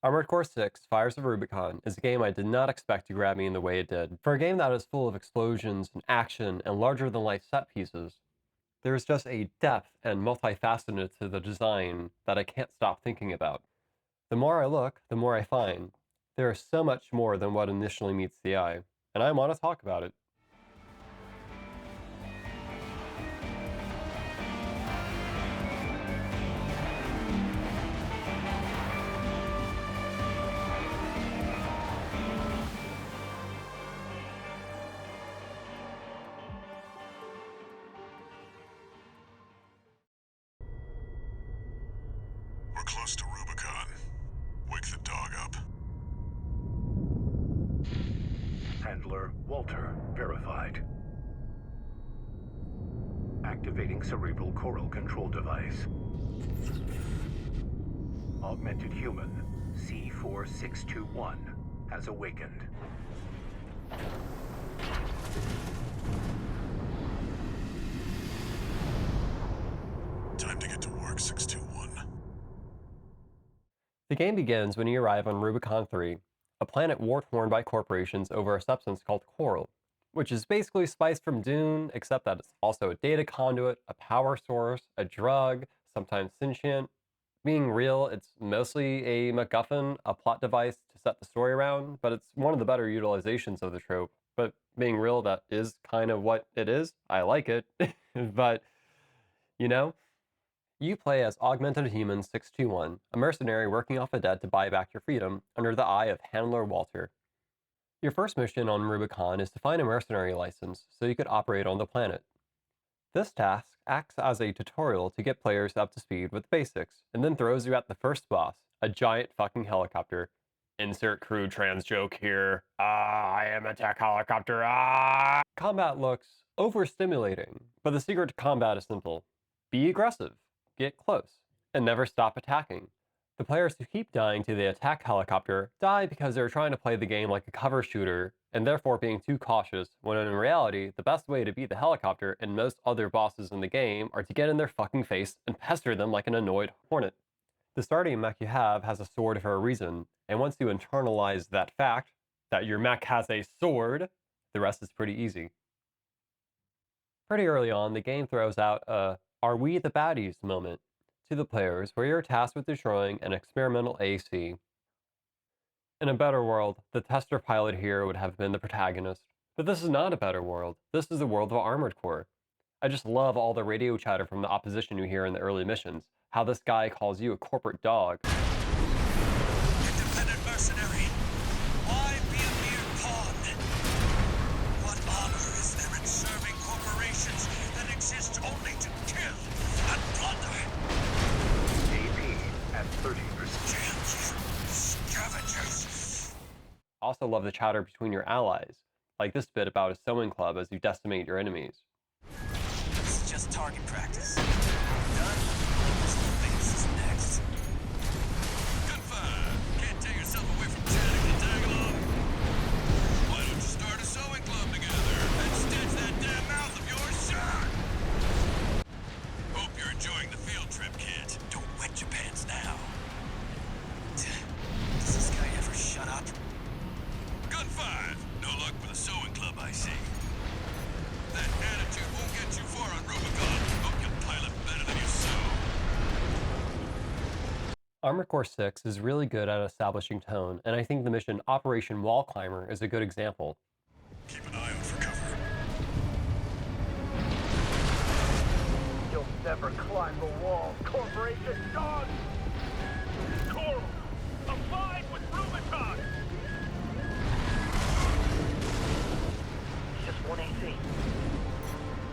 Armored Core 6 Fires of Rubicon is a game I did not expect to grab me in the way it did. For a game that is full of explosions and action and larger than life set pieces, there is just a depth and multifaceted to the design that I can't stop thinking about. The more I look, the more I find. There is so much more than what initially meets the eye, and I want to talk about it. We're close to Rubicon. Wake the dog up. Handler Walter verified. Activating cerebral coral control device. Augmented human C4621 has awakened. Time to get to work, 621. The game begins when you arrive on Rubicon 3, a planet war-torn by corporations over a substance called coral, which is basically Spice from Dune, except that it's also a data conduit, a power source, a drug, sometimes sentient. Being real, it's mostly a MacGuffin, a plot device to set the story around, but it's one of the better utilizations of the trope. But being real, that is kind of what it is. I like it. But, you know, you play as Augmented Human 621, a mercenary working off the dead to buy back your freedom under the eye of Handler Walter. Your first mission on Rubicon is to find a mercenary license so you could operate on the planet. This task acts as a tutorial to get players up to speed with basics, and then throws you at the first boss, a giant fucking helicopter. Insert crew trans joke here. I am a tech helicopter. Combat looks overstimulating, but the secret to combat is simple. Be aggressive, get close, and never stop attacking. The players who keep dying to the attack helicopter die because they're trying to play the game like a cover shooter and therefore being too cautious, when in reality, the best way to beat the helicopter and most other bosses in the game are to get in their fucking face and pester them like an annoyed hornet. The starting mech you have has a sword for a reason, and once you internalize that fact, that your mech has a sword, the rest is pretty easy. Pretty early on, the game throws out a "Are we the baddies" moment to the players, where you're tasked with destroying an experimental AC. In a better world, the tester pilot here would have been the protagonist. But this is not a better world. This is the world of Armored Core. I just love all the radio chatter from the opposition you hear in the early missions. How this guy calls you a corporate dog. Independent mercenary. Why be a mere pawn? What honor is there in serving corporations that exist only to kill and plunder? AP at 30%. Damn you, scavengers! Also love the chatter between your allies, like this bit about a sewing club as you decimate your enemies. This is just target practice. Done? Space is next. Confirm. Can't tear yourself away from chatting to tag along. Why don't you start a sewing club together and stitch that damn mouth of yours shut? Hope you're enjoying the field trip, kid. Don't wet your pants now. Does this guy ever shut up? Gun 5. No luck with a sewing club, I see. That attitude won't get you far on Rubicon. Hope you pilot better than you sew. Armored Core 6 is really good at establishing tone, and I think the mission Operation Wall Climber is a good example. Keep an eye out for cover. You'll never climb the wall, corporation dog! Coral, abide with Rubicon! It's just 1 AC.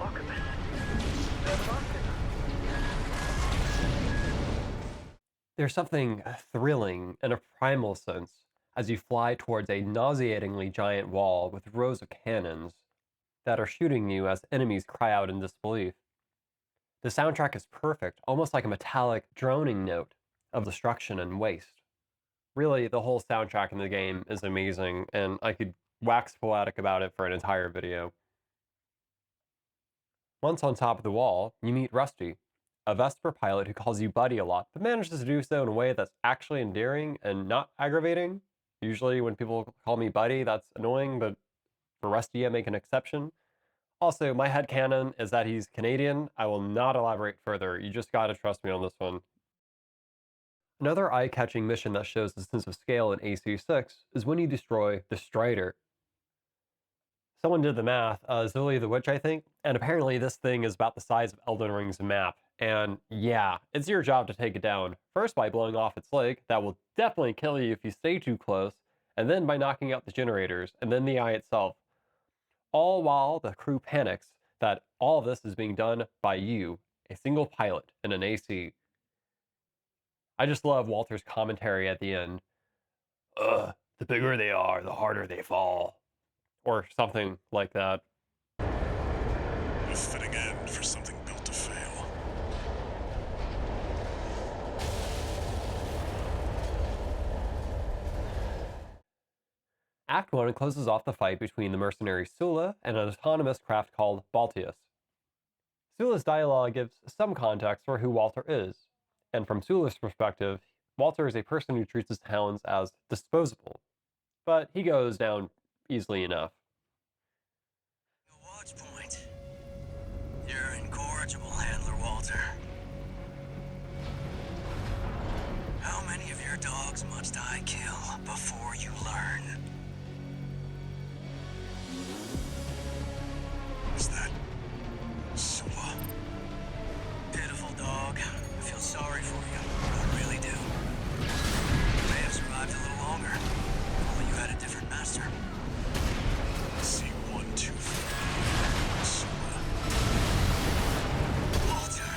Alchemist. They're market. There's something thrilling in a primal sense as you fly towards a nauseatingly giant wall with rows of cannons that are shooting you as enemies cry out in disbelief. The soundtrack is perfect, almost like a metallic droning note of destruction and waste. Really, the whole soundtrack in the game is amazing, and I could wax poetic about it for an entire video. Once on top of the wall, you meet Rusty, a Vesper pilot who calls you buddy a lot, but manages to do so in a way that's actually endearing and not aggravating. Usually, when people call me buddy, that's annoying, but for Rusty, I make an exception. Also, my headcanon is that he's Canadian. I will not elaborate further. You just gotta trust me on this one. Another eye catching mission that shows a sense of scale in AC6 is when you destroy the Strider. Someone did the math, Zilly the Witch, I think, and apparently this thing is about the size of Elden Ring's map. And yeah, it's your job to take it down. First by blowing off its leg, that will definitely kill you if you stay too close, and then by knocking out the generators, and then the eye itself. All while the crew panics that all of this is being done by you, a single pilot in an AC. I just love Walter's commentary at the end. The bigger they are, the harder they fall. Or something like that. A fitting end for something built to fail. Act 1 closes off the fight between the mercenary Sula and an autonomous craft called Baltius. Sula's dialogue gives some context for who Walter is, and from Sula's perspective, Walter is a person who treats his hounds as disposable, but he goes down easily enough. Watch point. You're an incorrigible handler, Walter. How many of your dogs must I kill before you learn? Is that Sula? Pitiful dog. I feel sorry for you. I really do. You may have survived a little longer. If only you had a different master. C123. Sula. Walter.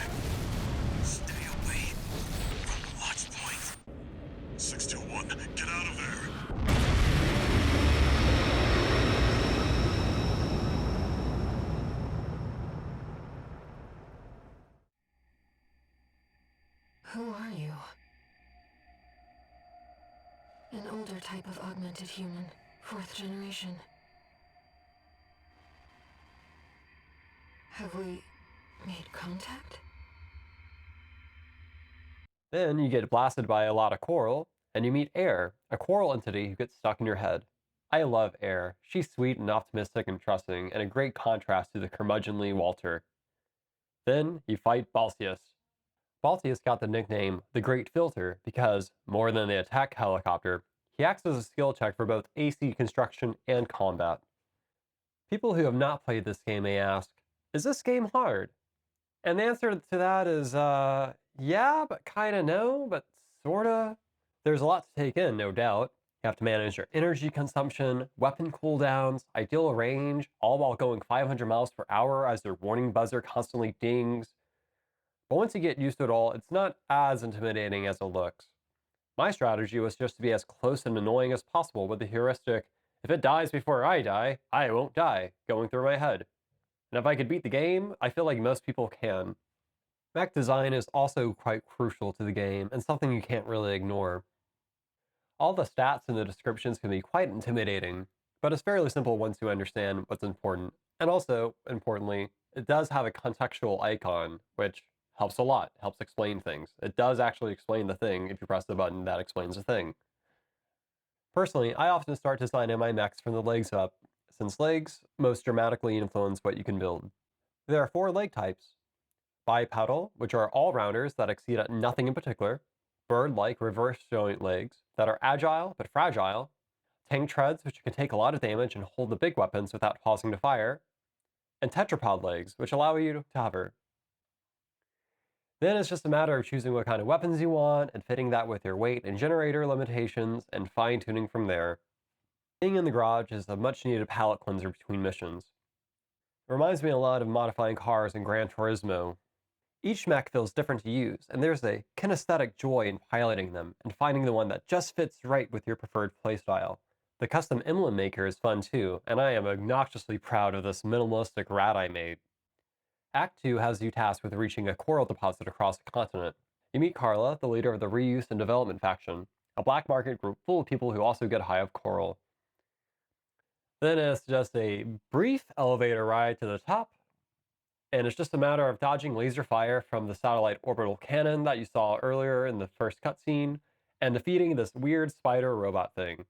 Stay away from the watch point. 621, get out of there. Who are you? An older type of augmented human, 4th generation. Have we made contact? Then you get blasted by a lot of coral, and you meet Air, a coral entity who gets stuck in your head. I love Air. She's sweet and optimistic and trusting, and a great contrast to the curmudgeonly Walter. Then you fight Baltius. Baltius got the nickname the Great Filter because, more than the attack helicopter, he acts as a skill check for both AC construction and combat. People who have not played this game may ask, is this game hard? And the answer to that is, yeah, but kinda no, but sorta. There's a lot to take in, no doubt. You have to manage your energy consumption, weapon cooldowns, ideal range, all while going 500 miles per hour as their warning buzzer constantly dings. But once you get used to it all, it's not as intimidating as it looks. My strategy was just to be as close and annoying as possible with the heuristic, if it dies before I die, I won't die, going through my head. And if I could beat the game, I feel like most people can. Mech design is also quite crucial to the game, and something you can't really ignore. All the stats and the descriptions can be quite intimidating, but it's fairly simple once you understand what's important. And also, importantly, it does have a contextual icon, which helps a lot, helps explain things. It does actually explain the thing if you press the button that explains the thing. Personally, I often start designing my mechs from the legs up, since legs most dramatically influence what you can build. There are 4 leg types. Bipedal, which are all-rounders that exceed at nothing in particular. Bird-like reverse joint legs that are agile but fragile. Tank treads, which can take a lot of damage and hold the big weapons without pausing to fire. And tetrapod legs, which allow you to hover. Then it's just a matter of choosing what kind of weapons you want and fitting that with your weight and generator limitations and fine-tuning from there. Being in the garage is a much-needed palate cleanser between missions. It reminds me a lot of modifying cars in Gran Turismo. Each mech feels different to use, and there's a kinesthetic joy in piloting them and finding the one that just fits right with your preferred playstyle. The custom emblem maker is fun too, and I am obnoxiously proud of this minimalistic rat I made. Act 2 has you tasked with reaching a coral deposit across the continent. You meet Carla, the leader of the Reuse and Development faction, a black market group full of people who also get high of coral. Then it's just a brief elevator ride to the top, And it's just a matter of dodging laser fire from the satellite orbital cannon that you saw earlier in the first cutscene, and defeating this weird spider robot thing.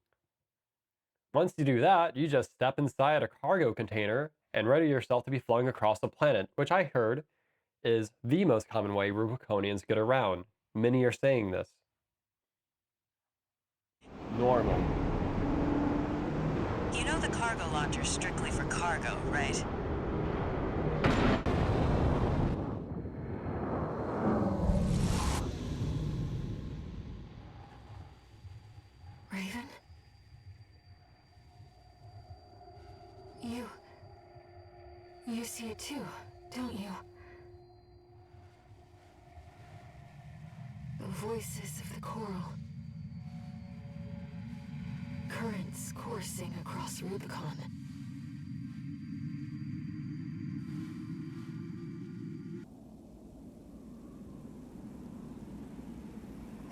Once you do that, you just step inside a cargo container and ready yourself to be flung across the planet, which I heard is the most common way Rubiconians get around. Many are saying this. Normal. You know the cargo launcher's strictly for cargo, right? Raven? You see it too, don't you? The voices of the coral. Currents coursing across Rubicon.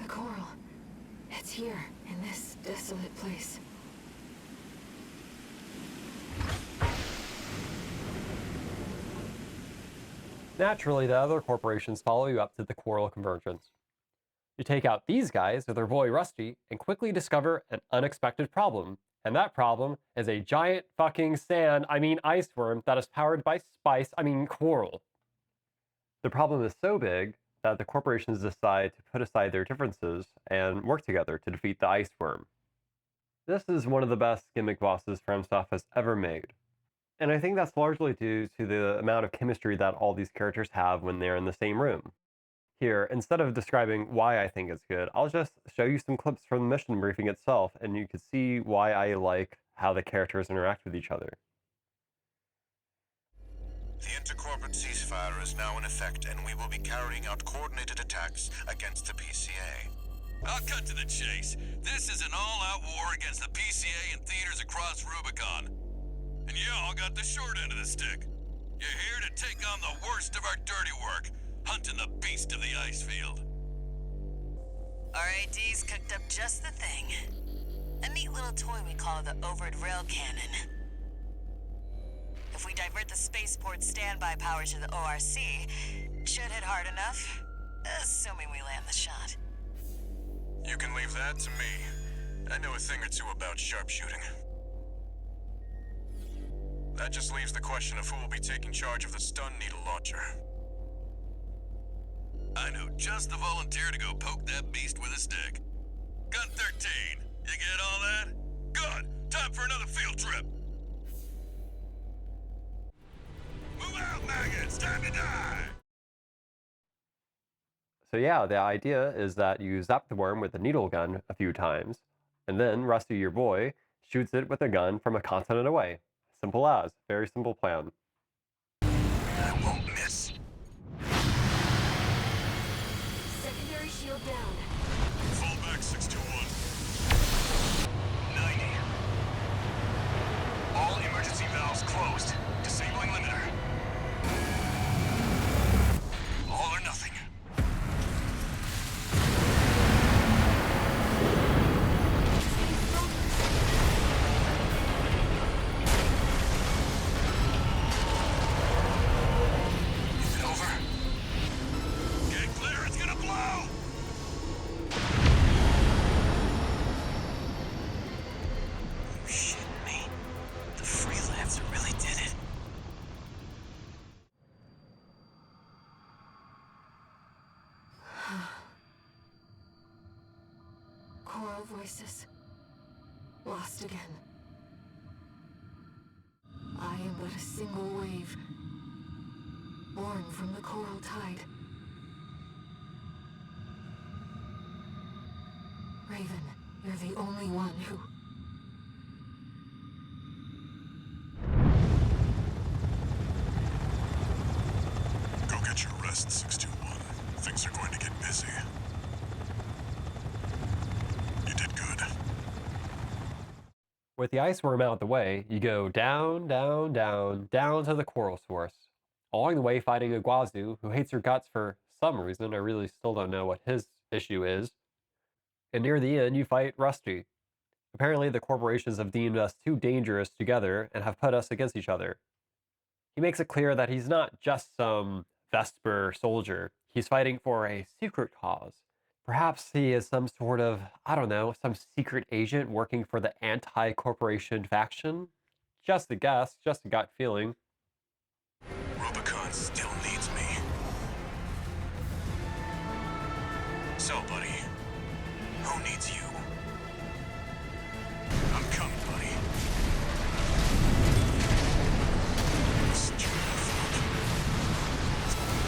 The coral. It's here, in this desolate place. Naturally, the other corporations follow you up to the coral convergence. You take out these guys with their boy Rusty and quickly discover an unexpected problem. And that problem is a giant fucking ice worm that is powered by coral. The problem is so big that the corporations decide to put aside their differences and work together to defeat the ice worm. This is one of the best gimmick bosses FromSoft has ever made. And I think that's largely due to the amount of chemistry that all these characters have when they're in the same room. Here, instead of describing why I think it's good, I'll just show you some clips from the mission briefing itself, and you can see why I like how the characters interact with each other. The intercorporate ceasefire is now in effect, and we will be carrying out coordinated attacks against the PCA. I'll cut to the chase. This is an all-out war against the PCA and theaters across Rubicon. And y'all got the short end of the stick. You're here to take on the worst of our dirty work, hunting the beast of the ice field. RAD's cooked up just the thing. A neat little toy we call the Overt Rail Cannon. If we divert the spaceport standby power to the ORC, should hit hard enough, assuming we land the shot. You can leave that to me. I know a thing or two about sharpshooting. That just leaves the question of who will be taking charge of the stun needle launcher. I know just the volunteer to go poke that beast with a stick. Gun 13, you get all that? Good, time for another field trip. Move out, maggots, time to die! So yeah, the idea is that you zap the worm with a needle gun a few times, and then Rusty, your boy, shoots it with a gun from a continent away. Simple as. Very simple plan. I won't miss. Secondary shield down. Fall back 621. 90. All emergency valves closed. Disabling limiter. All or nothing. Is it over? Get clear, it's gonna blow! You shitting me? The freelancer really did it. Coral voices. Lost again. I am but a single wave, born from the coral tide. Raven, you're the only one who... Go get your rest, 621. Things are going to get busy. You did good. With the ice worm out of the way, you go down, down, down, down to the coral source. Along the way, fighting Iguazu, who hates your guts for some reason. I really still don't know what his issue is. And near the end, you fight Rusty. Apparently, the corporations have deemed us too dangerous together and have put us against each other. He makes it clear that he's not just some Vesper soldier. He's fighting for a secret cause. Perhaps he is some sort of, I don't know, some secret agent working for the anti-corporation faction? Just a guess, just a gut feeling. Rubicon still needs me. So, buddy, who needs you? I'm coming, buddy.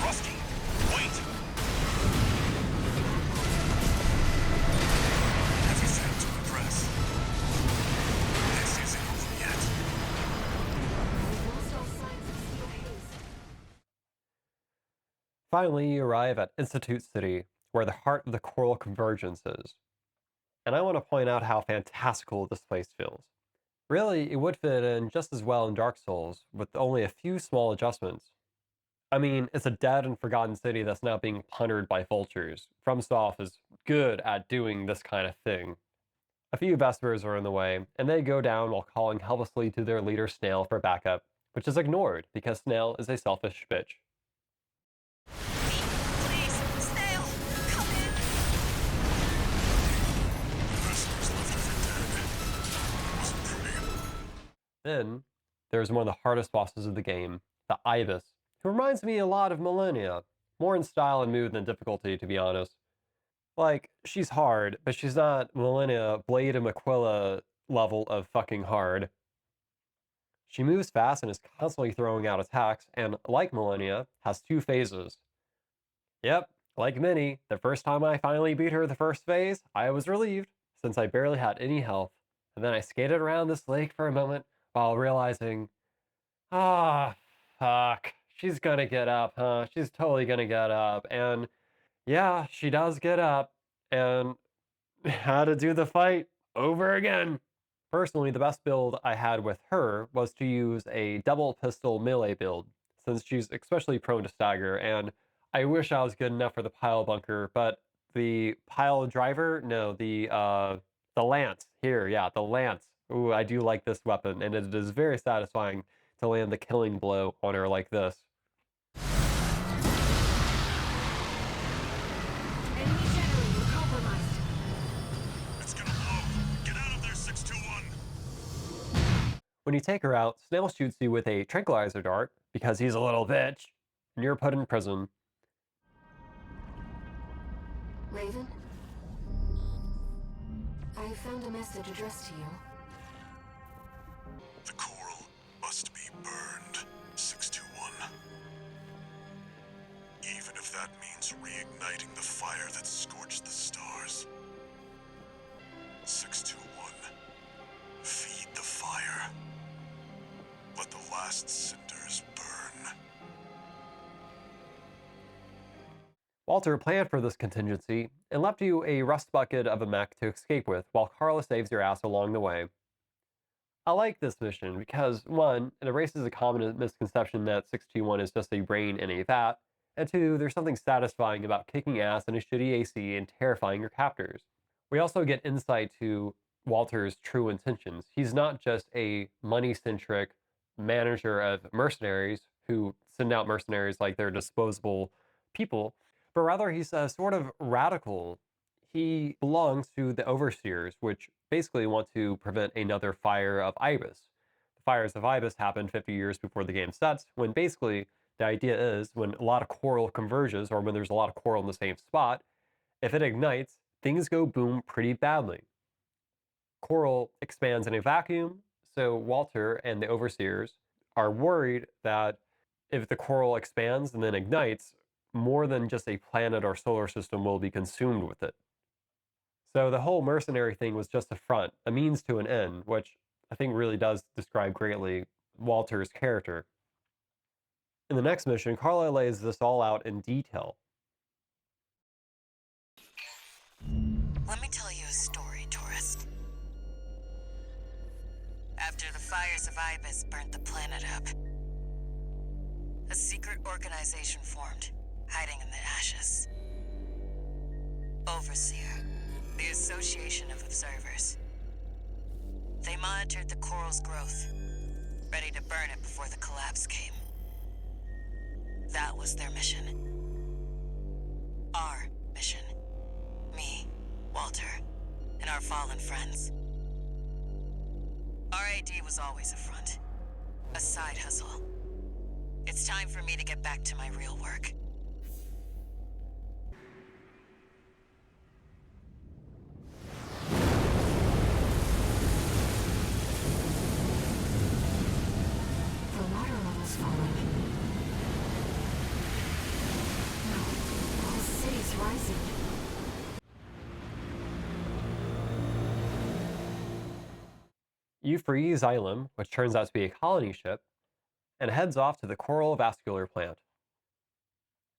Rusty, wait! Have you sent to the press? This isn't over yet. We've lost all signs of Steel Haze. Finally, you arrive at Institute City, where the heart of the Coral Convergence is. And I want to point out how fantastical this place feels. Really, it would fit in just as well in Dark Souls, with only a few small adjustments. I mean, it's a dead and forgotten city that's now being plundered by vultures. FromSoft is good at doing this kind of thing. A few Vespers are in the way, and they go down while calling helplessly to their leader Snail for backup, which is ignored because Snail is a selfish bitch. Please, Snail, come in. Vesper's left her for dead. Wasn't pretty. Then, there's one of the hardest bosses of the game, the Ibis, who reminds me a lot of Millennia, more in style and mood than difficulty, to be honest. Like, she's hard, but she's not Millennia Blade and Aquila level of fucking hard. She moves fast and is constantly throwing out attacks, and like Millennia, has two phases. Yep, like Minnie, the first time I finally beat her the first phase, I was relieved, since I barely had any health, and then I skated around this lake for a moment while realizing, fuck, she's gonna get up, huh? She's totally gonna get up, and yeah, she does get up, and had to do the fight over again. Personally, the best build I had with her was to use a double pistol melee build, since she's especially prone to stagger, and I wish I was good enough for the pile bunker, but the pile driver, no, the lance, here, yeah, the lance. Ooh, I do like this weapon, and it is very satisfying to land the killing blow on her like this. Enemy generator compromised. It's gonna blow. Get out of there, 621. When you take her out, Snail shoots you with a tranquilizer dart, because he's a little bitch, and you're put in prison. Raven? I found a message addressed to you. The coral must be burned, 621. Even if that means reigniting the fire that scorched the stars. 621. Feed the fire. Let the last cinders burn. Walter planned for this contingency and left you a rust bucket of a mech to escape with while Carla saves your ass along the way. I like this mission because, one, it erases a common misconception that 621 is just a brain in a vat, and two, there's something satisfying about kicking ass in a shitty AC and terrifying your captors. We also get insight to Walter's true intentions. He's not just a money-centric manager of mercenaries who send out mercenaries like they're disposable people, but rather he's a sort of radical. He belongs to the Overseers, which basically want to prevent another fire of Ibis. The fires of Ibis happened 50 years before the game sets, when basically the idea is when a lot of coral converges, or when there's a lot of coral in the same spot, if it ignites, things go boom pretty badly. Coral expands in a vacuum, so Walter and the Overseers are worried that if the coral expands and then ignites, more than just a planet or solar system will be consumed with it. So the whole mercenary thing was just a front, a means to an end, which I think really does describe greatly Walter's character. In the next mission, Carla lays this all out in detail. Let me tell you a story, tourist. After the fires of Ibis burnt the planet up, a secret organization formed, hiding in the ashes. Overseer, the Association of Observers. They monitored the coral's growth, ready to burn it before the collapse came. That was their mission. Our mission. Me, Walter, and our fallen friends. RAD was always a front. A side hustle. It's time for me to get back to my real work. The water level's falling. No, the whole city's rising. You free Xylem, which turns out to be a colony ship, and heads off to the Coral Vascular plant.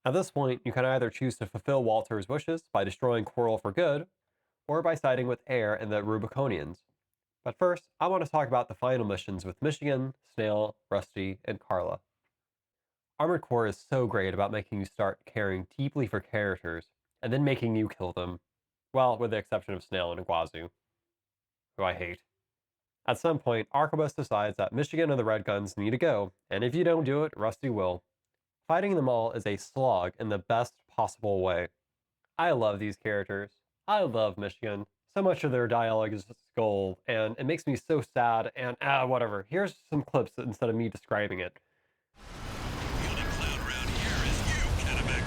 At this point, you can either choose to fulfill Walter's wishes by destroying Coral for good, or by siding with Air and the Rubiconians. But first, I want to talk about the final missions with Michigan, Snail, Rusty, and Carla. Armored Core is so great about making you start caring deeply for characters, and then making you kill them. Well, with the exception of Snail and Iguazu, who I hate. At some point, Arquebus decides that Michigan and the Red Guns need to go, and if you don't do it, Rusty will. Fighting them all is a slog in the best possible way. I love these characters. I love Michigan. So much of their dialogue is gold, and it makes me so sad, and whatever. Here's some clips instead of me describing it. The only clown around here is you, Kennebec.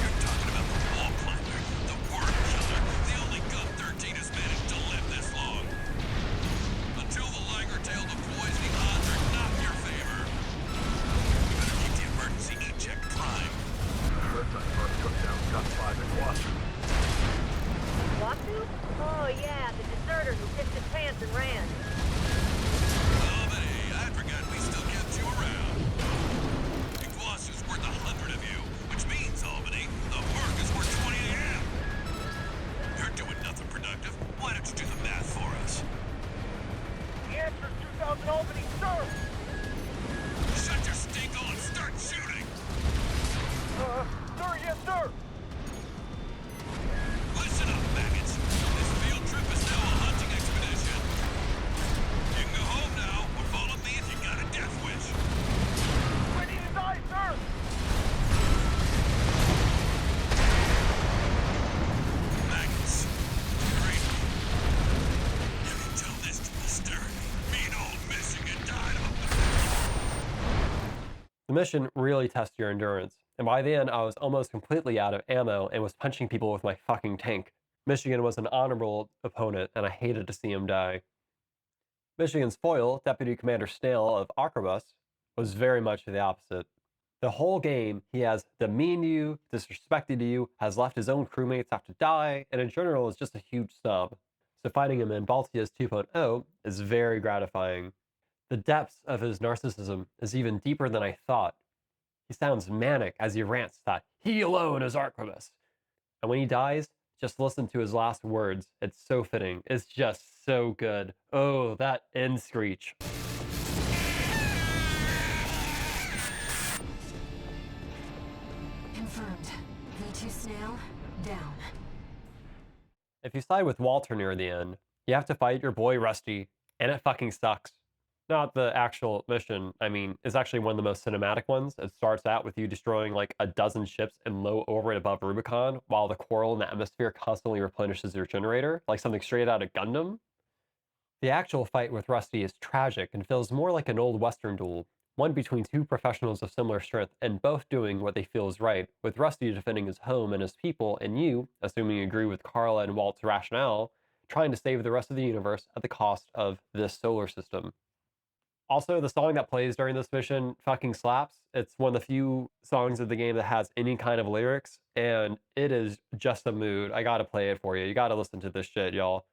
You're talking about the wall climber, the word killer, the only gun 13 has managed to live this long. Until the Liger-tailed poisoning odds are not in your favor. You better keep the emergency eject prime. First I first took down Gun 5 and Watson. Watu? Oh yeah, the deserter who pissed his pants and ran. Oh, but hey, I forgot we still kept you around. Iguazu's worth 100 of you, which means, Albany, the work is worth 20 of him. You're doing nothing productive. Why don't you do the math for us? The answer's 2,000 Albany, sir! Shut your stinkle and start shooting! Sir, yes, sir! Listen up, maggots. This field trip is now a hunting expedition. You can go home now, or follow me if you got a death wish. Ready to die, sir! Maggots. Great. You can tell this to posterity. Mean old Michigan died on the The mission really tests your endurance, and by the end I was almost completely out of ammo and was punching people with my fucking tank. Michigan was an honorable opponent, and I hated to see him die. Michigan's foil, Deputy Commander Snail of Arquebus, was very much the opposite. The whole game, he has demeaned you, disrespected you, has left his own crewmates have to die, and in general is just a huge snob. So fighting him in Baltius 2.0 is very gratifying. The depths of his narcissism is even deeper than I thought. He sounds manic as he rants that he alone is Arquebus. And when he dies, just listen to his last words. It's so fitting. It's just so good. Oh, that end screech. Confirmed. V2 Snail, down. If you side with Walter near the end, you have to fight your boy Rusty, and it fucking sucks. Not the actual mission, I mean, it's actually one of the most cinematic ones. It starts out with you destroying like a dozen ships in low orbit above Rubicon, while the coral in the atmosphere constantly replenishes your generator, like something straight out of Gundam. The actual fight with Rusty is tragic and feels more like an old Western duel, one between two professionals of similar strength and both doing what they feel is right, with Rusty defending his home and his people, and you, assuming you agree with Carla and Walt's rationale, trying to save the rest of the universe at the cost of this solar system. Also, the song that plays during this mission fucking slaps. It's one of the few songs of the game that has any kind of lyrics, and it is just a mood. I gotta play it for you. You gotta listen to this shit, y'all.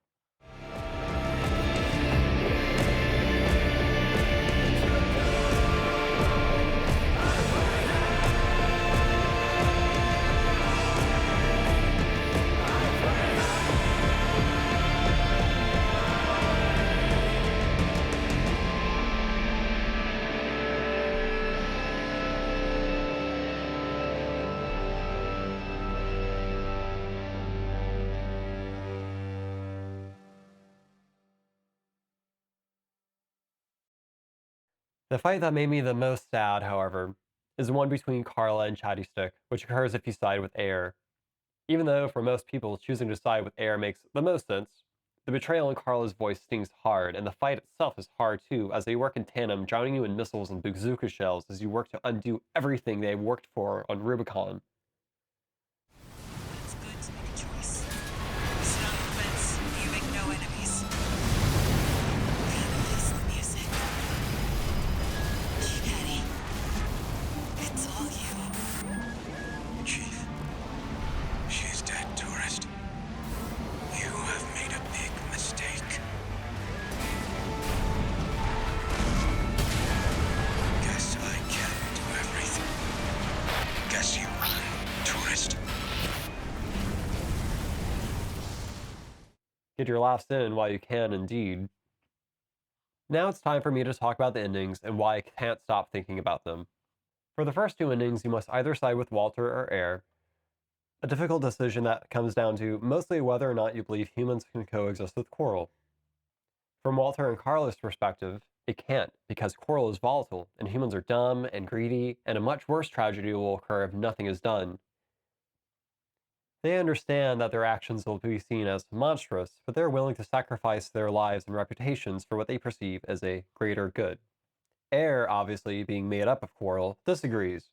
The fight that made me the most sad, however, is the one between Carla and Chatty Stick, which occurs if you side with Air. Even though, for most people, choosing to side with Air makes the most sense, the betrayal in Carla's voice stings hard, and the fight itself is hard too, as they work in tandem, drowning you in missiles and bazooka shells as you work to undo everything they worked for on Rubicon. It's good to make a choice. Sit on the fence. You make no enemies. Release the music. Chatty. It's all you. Chief, she's dead, tourist. You have made a big mistake. Guess I can do everything. Guess you run, tourist. Get your laughs in while you can, indeed. Now it's time for me to talk about the endings and why I can't stop thinking about them. For the first two endings, you must either side with Walter or Air, a difficult decision that comes down to mostly whether or not you believe humans can coexist with Coral. From Walter and Carla's perspective, it can't, because Coral is volatile, and humans are dumb and greedy, and a much worse tragedy will occur if nothing is done. They understand that their actions will be seen as monstrous, but they're willing to sacrifice their lives and reputations for what they perceive as a greater good. Air, obviously being made up of Coral, disagrees.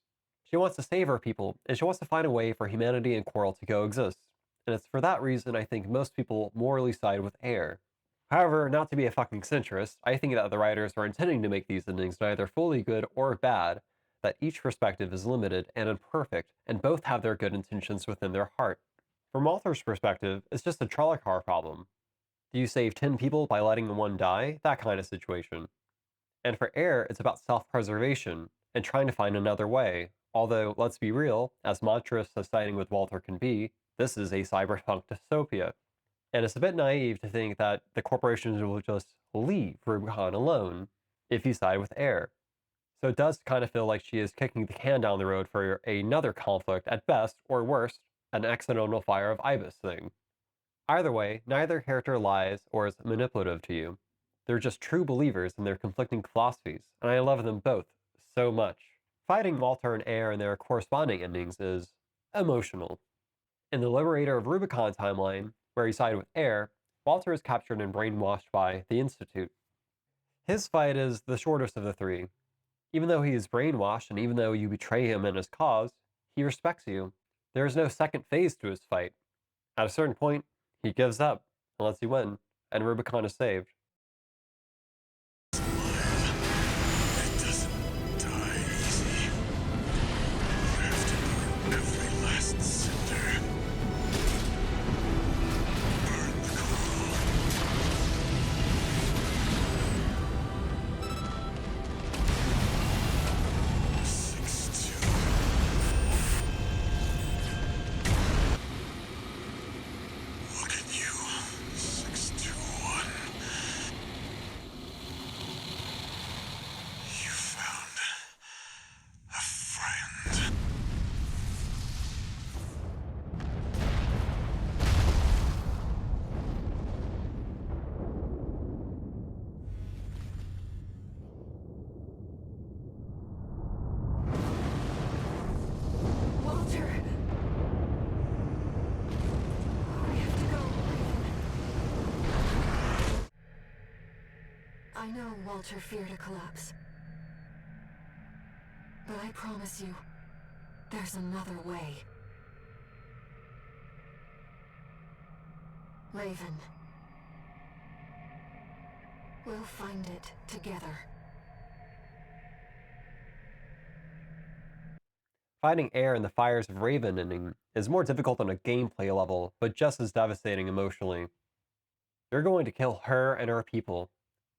She wants to save her people, and she wants to find a way for humanity and Coral to coexist. And it's for that reason I think most people morally side with Air. However, not to be a fucking centrist, I think that the writers are intending to make these endings neither fully good or bad, that each perspective is limited and imperfect, and both have their good intentions within their heart. From Walter's perspective, it's just a Trellicar problem. Do you save 10 people by letting one die? That kind of situation. And for Air, it's about self-preservation and trying to find another way. Although, let's be real, as monstrous as siding with Walter can be, this is a cyberpunk dystopia. And it's a bit naive to think that the corporations will just leave Rubicon alone if you side with Air. So it does kind of feel like she is kicking the can down the road for another conflict at best, or worst, an accidental fire of Ibis thing. Either way, neither character lies or is manipulative to you. They're just true believers in their conflicting philosophies, and I love them both so much. Fighting Walter and Air in their corresponding endings is emotional. In the Liberator of Rubicon timeline, where he sided with Air, Walter is captured and brainwashed by the Institute. His fight is the shortest of the three. Even though he is brainwashed and even though you betray him and his cause, he respects you. There is no second phase to his fight. At a certain point, he gives up and lets you win, and Rubicon is saved. It doesn't die easy. You have to burn every last cinder. Burn the coral. 6-2. Look at you. 6-2-1. You found a friend. Walter! We have to go, Raven. I know Walter feared a collapse. But I promise you, there's another way. Raven. We'll find it together. Fighting Air in the Fires of Raven ending is more difficult on a gameplay level, but just as devastating emotionally. You're going to kill her and her people,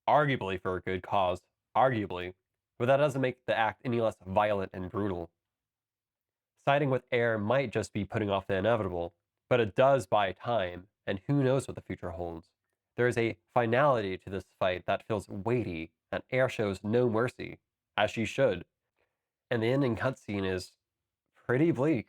arguably for a good cause, arguably, but that doesn't make the act any less violent and brutal. Siding with Air might just be putting off the inevitable, but it does buy time, and who knows what the future holds. There is a finality to this fight that feels weighty, and Air shows no mercy, as she should. And the ending cutscene is pretty bleak.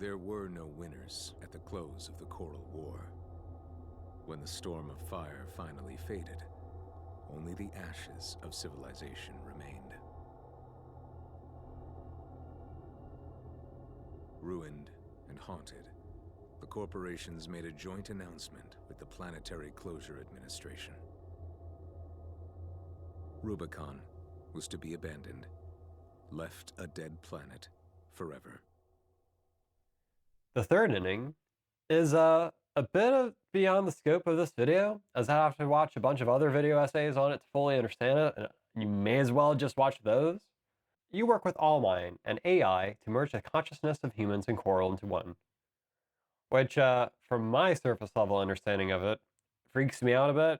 There were no winners at the close of the Coral War. When the storm of fire finally faded, only the ashes of civilization remained. Ruined and haunted, the corporations made a joint announcement with the Planetary Closure Administration. Rubicon was to be abandoned, left a dead planet forever. The third inning is a bit of beyond the scope of this video, as I have to watch a bunch of other video essays on it to fully understand it, and you may as well just watch those. You work with Allmind, an AI, to merge the consciousness of humans and Coral into one. Which, from my surface level understanding of it, freaks me out a bit.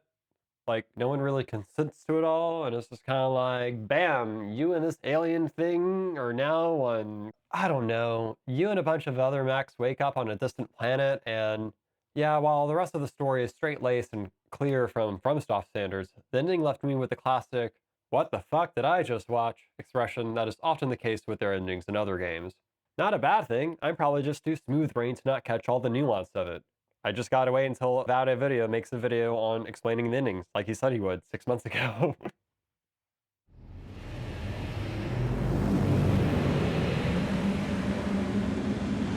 Like, no one really consents to it all, and it's just kind of like, bam, you and this alien thing are now one. I don't know. You and a bunch of other mechs wake up on a distant planet, and yeah, while the rest of the story is straight-laced and clear from FromSoft standards, the ending left me with the classic, what the fuck did I just watch expression that is often the case with their endings in other games. Not a bad thing, I'm probably just too smooth-brained to not catch all the nuance of it. I just gotta wait until Vowdy Video makes a video on explaining the endings, like he said he would 6 months ago.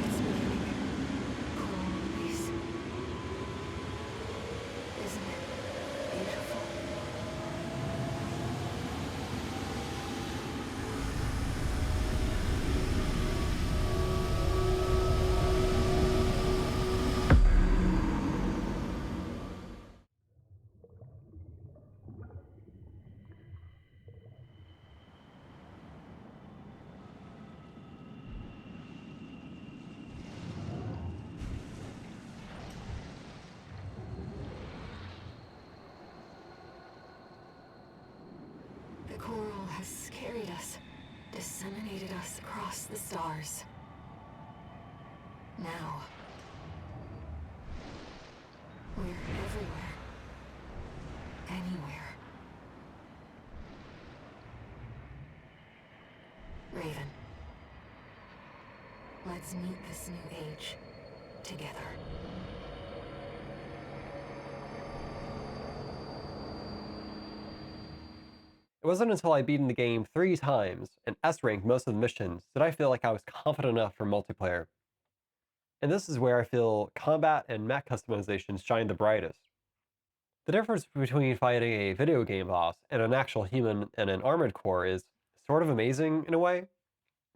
It's beginning. Coral Base. Isn't it beautiful? The coral has carried us, disseminated us across the stars. Now, we're everywhere. Anywhere. Raven, let's meet this new age together. It wasn't until I beaten the game 3 times and S-ranked most of the missions that I feel like I was confident enough for multiplayer. And this is where I feel combat and mech customizations shine the brightest. The difference between fighting a video game boss and an actual human in an armored core is sort of amazing in a way.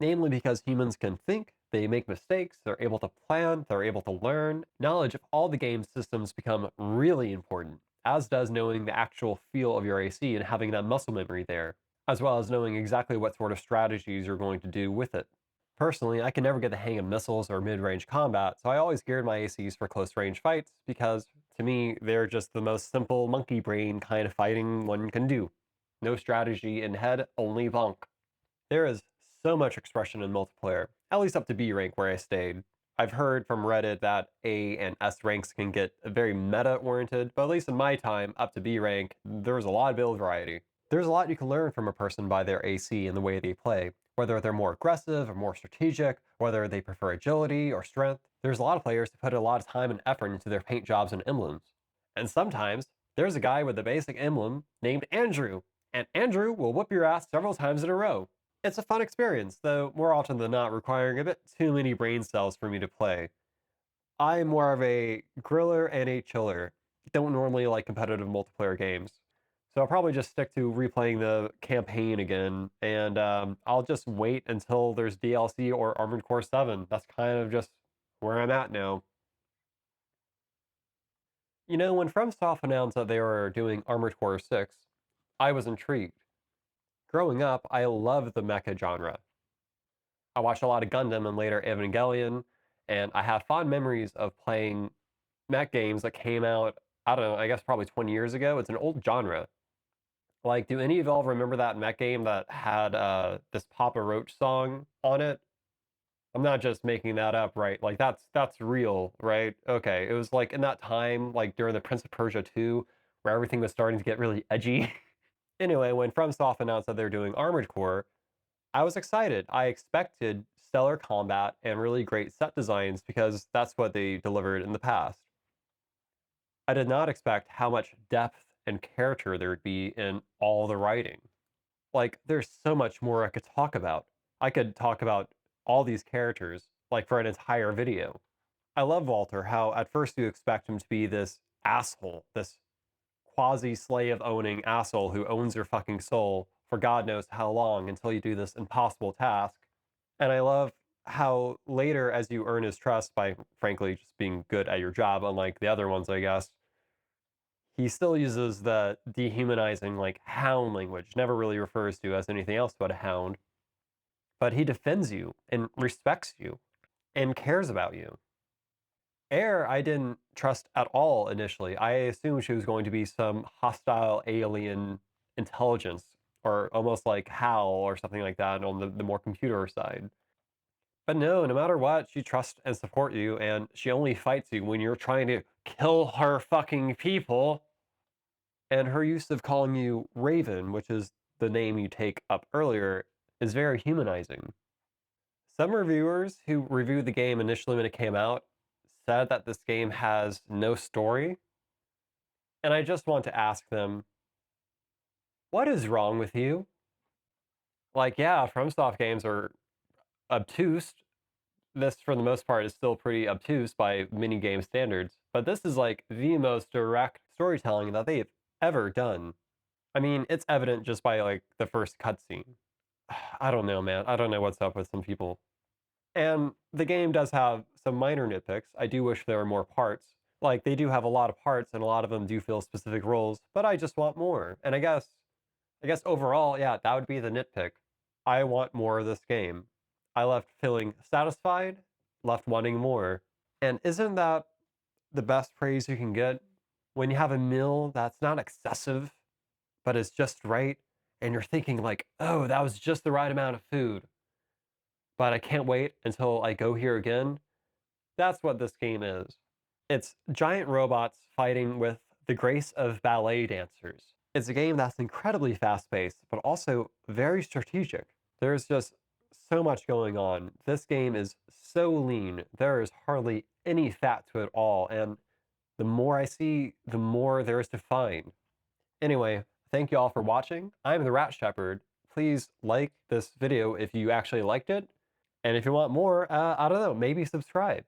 Namely because humans can think, they make mistakes, they're able to plan, they're able to learn. Knowledge of all the game's systems become really important, as does knowing the actual feel of your AC and having that muscle memory there, as well as knowing exactly what sort of strategies you're going to do with it. Personally, I can never get the hang of missiles or mid-range combat, so I always geared my ACs for close-range fights because, to me, they're just the most simple monkey brain kind of fighting one can do. No strategy in head, only bonk. There is so much expression in multiplayer, at least up to B rank where I stayed. I've heard from Reddit that A and S ranks can get very meta-oriented, but at least in my time, up to B rank, there's a lot of build variety. There's a lot you can learn from a person by their AC and the way they play, whether they're more aggressive or more strategic, whether they prefer agility or strength. There's a lot of players who put a lot of time and effort into their paint jobs and emblems. And sometimes, there's a guy with a basic emblem named Andrew, and Andrew will whoop your ass several times in a row. It's a fun experience, though more often than not requiring a bit too many brain cells for me to play. I'm more of a griller and a chiller. Don't normally like competitive multiplayer games. So I'll probably just stick to replaying the campaign again, and I'll just wait until there's DLC or Armored Core 7. That's kind of just where I'm at now. You know, when FromSoft announced that they were doing Armored Core 6, I was intrigued. Growing up, I loved the mecha genre. I watched a lot of Gundam and later Evangelion, and I have fond memories of playing mech games that came out, I don't know, I guess probably 20 years ago. It's an old genre. Like, do any of y'all remember that mech game that had this Papa Roach song on it? I'm not just making that up, right? Like, that's real, right? Okay, it was like in that time, like during the Prince of Persia 2, where everything was starting to get really edgy. Anyway, when FromSoft announced that they're doing Armored Core, I was excited. I expected stellar combat and really great set designs because that's what they delivered in the past. I did not expect how much depth and character there would be in all the writing. Like, there's so much more I could talk about. I could talk about all these characters, like, for an entire video. I love Walter, how at first you expect him to be this asshole, this quasi-slave owning asshole who owns your fucking soul for God knows how long until you do this impossible task. And I love how later, as you earn his trust by, frankly, just being good at your job, unlike the other ones, I guess, he still uses the dehumanizing, like, hound language, never really refers to you as anything else but a hound. But he defends you and respects you and cares about you. Air, I didn't trust at all initially. I assumed she was going to be some hostile alien intelligence, or almost like HAL or something like that on the more computer side. But no, no matter what, she trusts and supports you, and she only fights you when you're trying to kill her fucking people. And her use of calling you Raven, which is the name you take up earlier, is very humanizing. Some reviewers who reviewed the game initially when it came out said that this game has no story. And I just want to ask them, what is wrong with you? Like, yeah, FromSoft games are obtuse. This, for the most part, is still pretty obtuse by mini game standards. But this is like the most direct storytelling that they've ever done. I mean, it's evident just by like the first cutscene. I don't know, man. I don't know what's up with some people. And the game does have some minor nitpicks. I do wish there were more parts. Like, they do have a lot of parts, and a lot of them do fill specific roles, but I just want more. And I guess overall, yeah, that would be the nitpick. I want more of this game. I left feeling satisfied, left wanting more. And isn't that the best praise you can get? When you have a meal that's not excessive, but is just right, and you're thinking like, oh, that was just the right amount of food, but I can't wait until I go here again. That's what this game is. It's giant robots fighting with the grace of ballet dancers. It's a game that's incredibly fast-paced, but also very strategic. There's just so much going on. This game is so lean. There is hardly any fat to it all, and the more I see, the more there is to find. Anyway, thank you all for watching. I'm the Rat Shepherd. Please like this video if you actually liked it. And if you want more, I don't know, maybe subscribe.